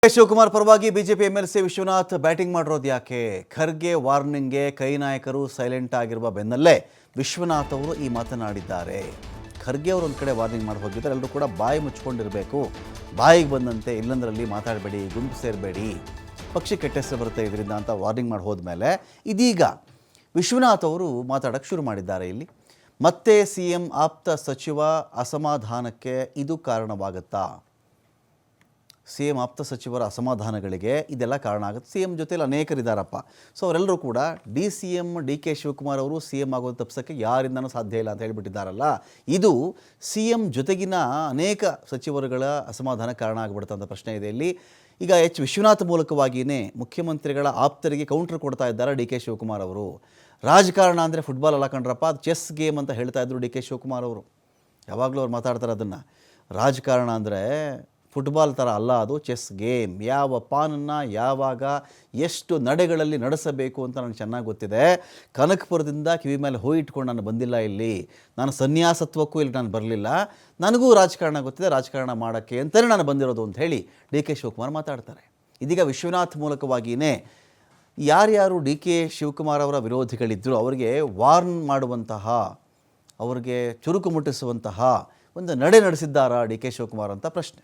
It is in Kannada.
ಶಿವಕುಮಾರ್ ಪರವಾಗಿ ಬಿಜೆಪಿ ಎಂಎಲ್ಸಿ ವಿಶ್ವನಾಥ್ ಬ್ಯಾಟಿಂಗ್ ಮಾಡಿರೋದು ಯಾಕೆ? ಖರ್ಗೆ ವಾರ್ನಿಂಗ್ಗೆ ಕೈ ನಾಯಕರು ಸೈಲೆಂಟ್ ಆಗಿರುವ ಬೆನ್ನಲ್ಲೇ ವಿಶ್ವನಾಥ್ ಅವರು ಈ ಮಾತನಾಡಿದ್ದಾರೆ. ಖರ್ಗೆ ಅವರು ಒಂದು ಕಡೆ ವಾರ್ನಿಂಗ್ ಮಾಡಿ ಹೋಗಿದ್ದಾರೆ, ಎಲ್ಲರೂ ಕೂಡ ಬಾಯಿ ಮುಚ್ಕೊಂಡಿರಬೇಕು, ಬಾಯಿಗೆ ಬಂದಂತೆ ಇಲ್ಲಂದ್ರಲ್ಲಿ ಮಾತಾಡಬೇಡಿ, ಗುಂಪು ಸೇರಬೇಡಿ, ಪಕ್ಷಿ ಕೆಟ್ಟ ಹೆಸರು ಬರುತ್ತೆ ಇದರಿಂದ ಅಂತ ವಾರ್ನಿಂಗ್ ಮಾಡಿ ಹೋದ್ಮೇಲೆ ಇದೀಗ ವಿಶ್ವನಾಥ್ ಅವರು ಮಾತಾಡೋಕ್ಕೆ ಶುರು ಮಾಡಿದ್ದಾರೆ. ಇಲ್ಲಿ ಮತ್ತೆ CM ಆಪ್ತ ಸಚಿವ ಅಸಮಾಧಾನಕ್ಕೆ ಇದು ಕಾರಣವಾಗುತ್ತಾ? CM ಆಪ್ತ ಸಚಿವರ ಅಸಮಾಧಾನಗಳಿಗೆ ಇದೆಲ್ಲ ಕಾರಣ ಆಗುತ್ತೆ. CM ಜೊತೆಲಿ ಅನೇಕರಿದ್ದಾರಪ್ಪ. ಸೊ ಅವರೆಲ್ಲರೂ ಕೂಡ CM DK ಶಿವಕುಮಾರ್ ಅವರು CM ಆಗೋದು ತಪ್ಪಿಸೋಕ್ಕೆ ಯಾರಿಂದನೂ ಸಾಧ್ಯ ಇಲ್ಲ ಅಂತ ಹೇಳಿಬಿಟ್ಟಿದ್ದಾರಲ್ಲ, ಇದು CM ಜೊತೆಗಿನ ಅನೇಕ ಸಚಿವರುಗಳ ಅಸಮಾಧಾನ ಕಾರಣ ಆಗಿಬಿಡುತ್ತೆ ಅಂತ ಪ್ರಶ್ನೆ ಇದೆ. ಇಲ್ಲಿ ಈಗ ವಿಶ್ವನಾಥ್ ಮೂಲಕವಾಗಿಯೇ ಮುಖ್ಯಮಂತ್ರಿಗಳ ಆಪ್ತರಿಗೆ ಕೌಂಟರ್ ಕೊಡ್ತಾ ಇದ್ದಾರೆ DK ಶಿವಕುಮಾರ್ ಅವರು. ರಾಜಕಾರಣ ಅಂದರೆ ಫುಟ್ಬಾಲ್ ಅಲ್ಲ ಕಣ್ರಪ್ಪ, ಅದು ಚೆಸ್ ಗೇಮ್ ಅಂತ ಹೇಳ್ತಾ ಇದ್ರು DK ಶಿವಕುಮಾರ್ ಅವರು. ಯಾವಾಗಲೂ ಅವ್ರು ಮಾತಾಡ್ತಾರೆ ಅದನ್ನು. ರಾಜಕಾರಣ ಅಂದರೆ ಫುಟ್ಬಾಲ್ ಥರ ಅಲ್ಲ, ಅದು ಚೆಸ್ ಗೇಮ್. ಯಾವ ಪಾನನ್ನು ಯಾವಾಗ ಎಷ್ಟು ನಡೆಗಳಲ್ಲಿ ನಡೆಸಬೇಕು ಅಂತ ನನಗೆ ಚೆನ್ನಾಗಿ ಗೊತ್ತಿದೆ. ಕನಕಪುರದಿಂದ ಕಿವಿ ಮೇಲೆ ಹೋಗಿ ಇಟ್ಕೊಂಡು ನಾನು ಬಂದಿಲ್ಲ ಇಲ್ಲಿ, ನಾನು ಸನ್ಯಾಸತ್ವಕ್ಕೂ ಇಲ್ಲಿ ನಾನು ಬರಲಿಲ್ಲ, ನನಗೂ ರಾಜಕಾರಣ ಗೊತ್ತಿದೆ, ರಾಜಕಾರಣ ಮಾಡೋಕ್ಕೆ ಅಂತಲೇ ನಾನು ಬಂದಿರೋದು ಅಂತ ಹೇಳಿ DK ಶಿವಕುಮಾರ್ ಮಾತಾಡ್ತಾರೆ. ಇದೀಗ ವಿಶ್ವನಾಥ್ ಮೂಲಕವಾಗಿಯೇ ಯಾರ್ಯಾರು DK ಶಿವಕುಮಾರ್ ಅವರ ವಿರೋಧಿಗಳಿದ್ದರು ಅವರಿಗೆ ವಾರ್ನ್ ಮಾಡುವಂತಹ, ಅವರಿಗೆ ಚುರುಕು ಮುಟ್ಟಿಸುವಂತಹ ಒಂದು ನಡೆ ನಡೆಸಿದ್ದಾರಾ DK ಶಿವಕುಮಾರ್ ಅಂತ ಪ್ರಶ್ನೆ.